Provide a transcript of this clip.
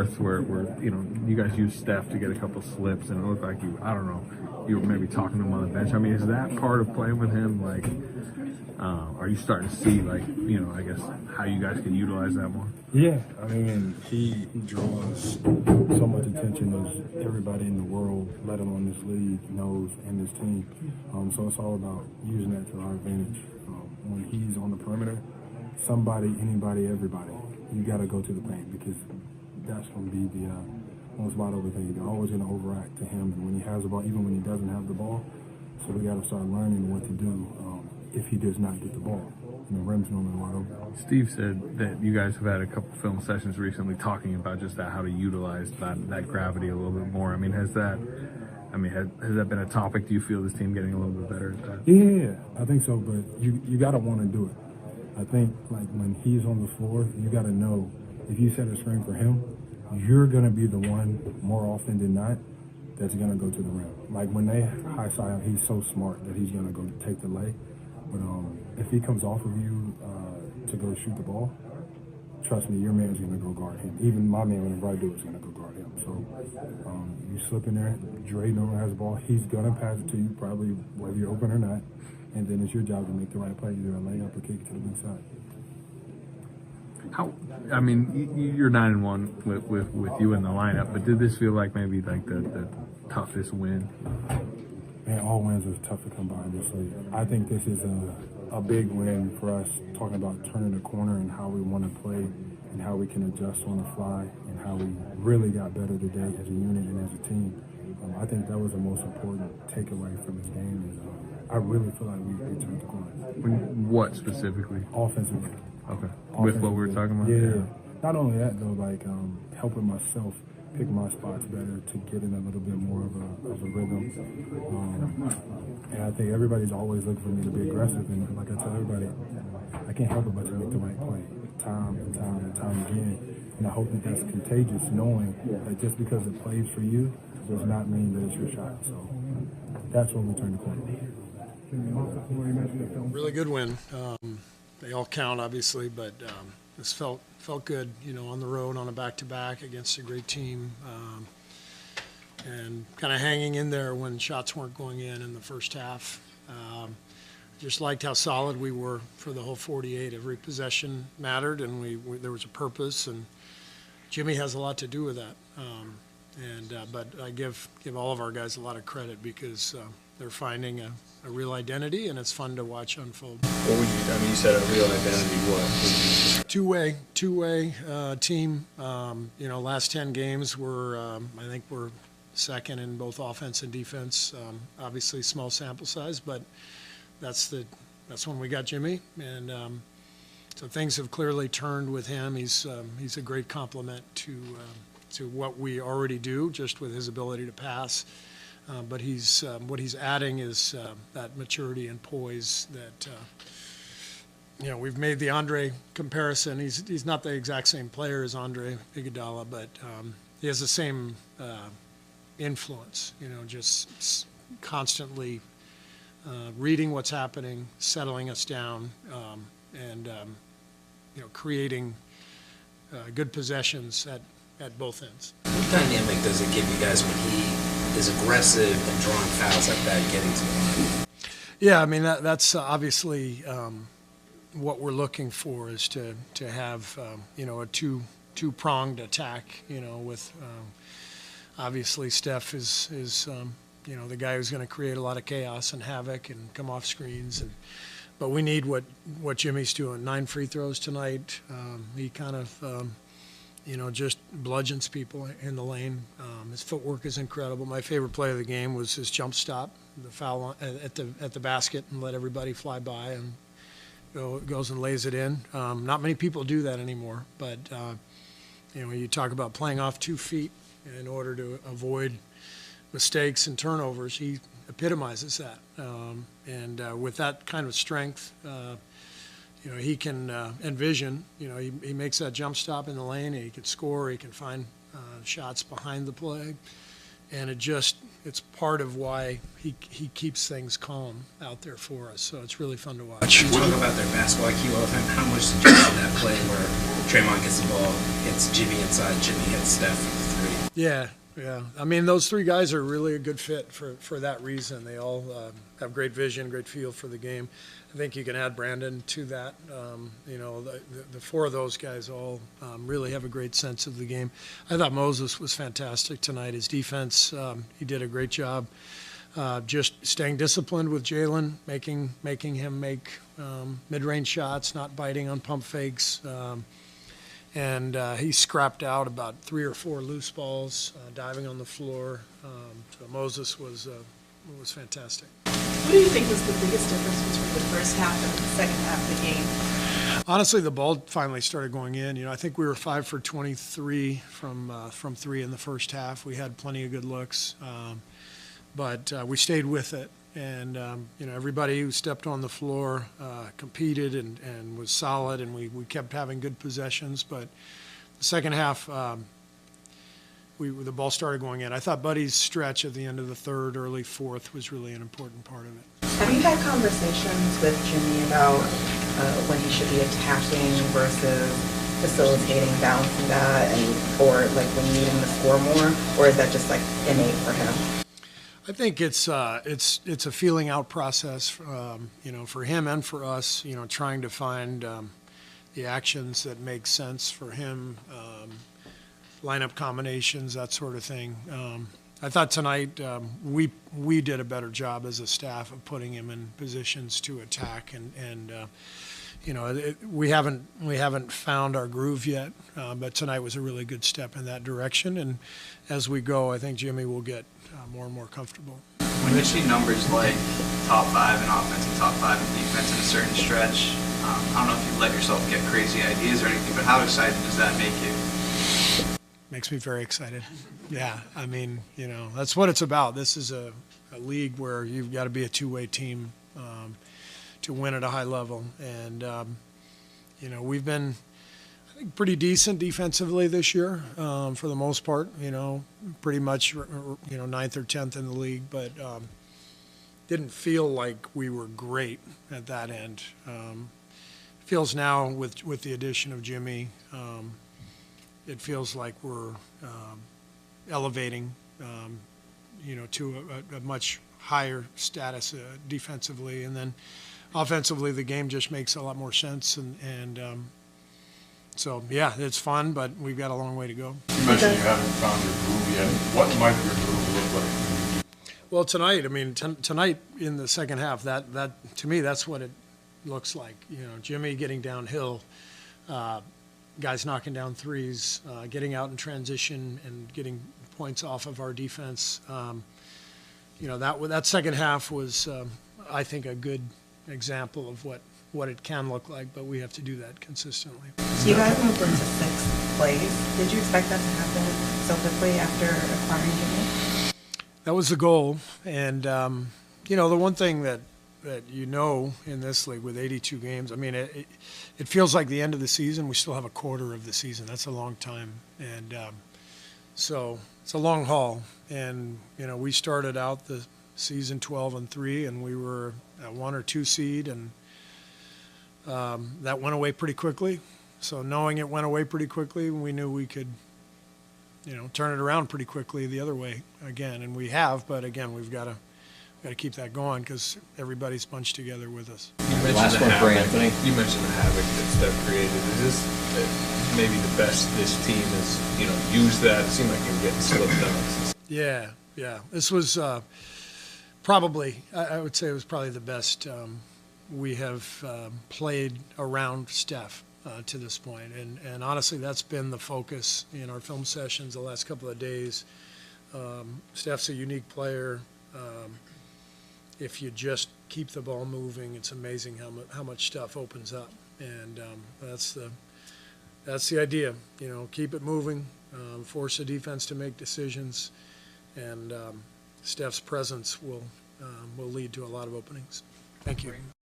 forth where you guys used Steph to get a couple slips, and it looked like I don't know, you were maybe talking to him on the bench. I mean, is that part of playing with him? Like, are you starting to see, like, I guess how you guys can utilize that more? Yeah, I mean, he draws so much attention as everybody in the world, let alone this league, knows, and this team. So it's all about using that to our advantage. When he's on the perimeter, somebody, anybody, everybody, you got to go to the paint, because that's going to be the most wide open thing. You're always going to overact to him, and when he has the ball, even when he doesn't have the ball. So we got to start learning what to do if he does not get the ball. The rim's normally wide open. Steve said that you guys have had a couple film sessions recently talking about just that, how to utilize that gravity a little bit more. I mean, has that been a topic? Do you feel this team getting a little bit better at that? Yeah, I think so, but you got to want to do it. I think, like, when he's on the floor, you got to know, if you set a screen for him, you're going to be the one more often than not that's going to go to the rim. Like, when they high side him, he's so smart that he's going to go take the lay. But if he comes off of you to go shoot the ball, trust me, your man's going to go guard him. Even my man, whenever I do, is going to go guard him. So you slip in there, Dray normally has the ball. He's going to pass it to you, probably whether you're open or not. And then it's your job to make the right play, either a layup or kick it to the weak side. You're 9-1 with you in the lineup, but did this feel like maybe like the toughest win? Man, all wins are tough to come by in this league. I think this is a big win for us, talking about turning the corner and how we want to play and how we can adjust on the fly and how we really got better today as a unit and as a team. I think that was the most important takeaway from this game. Is I really feel like we turned the corner. What specifically? Offensively. Okay. With what we were talking about? Yeah. Not only that, though, like helping myself pick my spots better to get in a little bit more of a rhythm. And I think everybody's always looking for me to be aggressive. And like I tell everybody, I can't help it but to make the right play time and time and time again. And I hope that that's contagious, knowing that just because it plays for you does not mean that it's your shot. So that's when we turn the corner. Really good win. They all count, obviously, but this felt good, on the road on a back-to-back against a great team, and kind of hanging in there when shots weren't going in the first half. Just liked how solid we were for the whole 48. Every possession mattered, and there was a purpose, and Jimmy has a lot to do with that. But I give all of our guys a lot of credit, because they're finding a real identity, and it's fun to watch unfold. What would you said a real identity, what? Two-way team. Last 10 games I think we're second in both offense and defense. Obviously small sample size, but that's when we got Jimmy, and so things have clearly turned with him. He's a great complement to what we already do, just with his ability to pass. But what he's adding is that maturity and poise that we've made the Andre comparison. He's not the exact same player as Andre Iguodala, but he has the same influence. Just constantly reading what's happening, settling us down, and creating good possessions at both ends. What dynamic does it give you guys when he is aggressive and drawing fouls like that, getting to the line? Yeah, that's obviously what we're looking for, is to have a two-pronged attack. With obviously Steph is the guy who's going to create a lot of chaos and havoc and come off screens, but we need what Jimmy's doing. 9 free throws tonight. He kind of just bludgeons people in the lane. His footwork is incredible. My favorite play of the game was his jump stop, the foul at the basket, and let everybody fly by, and goes and lays it in. Not many people do that anymore, but you talk about playing off 2 feet in order to avoid mistakes and turnovers. He epitomizes that, and with that kind of strength, he can envision. He makes that jump stop in the lane, and he can score. He can find shots behind the play, and it's part of why he keeps things calm out there for us. So it's really fun to watch. You talk about their basketball IQ all the time. How much did you see that play where Draymond gets the ball, hits Jimmy inside, Jimmy hits Steph for the three? Yeah. I mean, those three guys are really a good fit for that reason. They all have great vision, great feel for the game. I think you can add Brandon to that. The four of those guys all really have a great sense of the game. I thought Moses was fantastic tonight. His defense, he did a great job. Just staying disciplined with Jalen, making him make mid-range shots, not biting on pump fakes. And he scrapped out about 3 or 4 loose balls, diving on the floor. So Moses was fantastic. What do you think was the biggest difference between the first half and the second half of the game? Honestly, the ball finally started going in. I think we were 5 for 23 from 3 in the first half. We had plenty of good looks, but we stayed with it. And, everybody who stepped on the floor competed and was solid, and we kept having good possessions. But the second half, the ball started going in. I thought Buddy's stretch at the end of the third, early fourth was really an important part of it. Have you had conversations with Jimmy about when he should be attacking versus facilitating, balancing that, or like when you need him to score more, or is that just like innate for him? I think it's a feeling out process, for him and for us. Trying to find the actions that make sense for him, lineup combinations, that sort of thing. I thought tonight we did a better job as a staff of putting him in positions to attack, and we haven't found our groove yet. But tonight was a really good step in that direction, and as we go, I think Jimmy will get more and more comfortable. When you see numbers like top 5 in offense and top 5 in defense in a certain stretch, I don't know if you let yourself get crazy ideas or anything, but how excited does that make you? Makes me very excited. Yeah, I mean, that's what it's about. This is a league where you've got to be a two-way team to win at a high level, and we've been, I think, pretty decent defensively this year for the most part. Pretty much 9th or 10th in the league, but didn't feel like we were great at that end. Feels now with the addition of Jimmy. It feels like we're elevating, to a much higher status defensively, and then offensively the game just makes a lot more sense, and so yeah, it's fun, but we've got a long way to go. You mentioned you haven't found your groove yet. What might your groove look like? Well, tonight, I mean, tonight in the second half, that to me, that's what it looks like. Jimmy getting downhill. Guys knocking down threes, getting out in transition and getting points off of our defense. That second half was, I think, a good example of what it can look like, but we have to do that consistently. You guys moved into 6 plays. Did you expect that to happen so quickly after acquiring Jimmy? That was the goal, and the one thing that in this league with 82 games, I mean, it feels like the end of the season. We still have a quarter of the season. That's a long time, and so it's a long haul. And we started out the season 12-3, and we were a 1 or 2 seed, and that went away pretty quickly. So knowing it went away pretty quickly, we knew we could, turn it around pretty quickly the other way again, and we have. But again, we've got to keep that going because everybody's bunched together with us. You mentioned the havoc that Steph created. Is this maybe the best this team has used that? It seemed like you were getting slipped up. Yeah. This was probably, I would say it was probably the best we have played around Steph to this point. And honestly, that's been the focus in our film sessions the last couple of days. Steph's a unique player. If you just keep the ball moving, it's amazing how much stuff opens up. And that's the idea. Keep it moving, force the defense to make decisions, and Steph's presence will lead to a lot of openings. Thank you.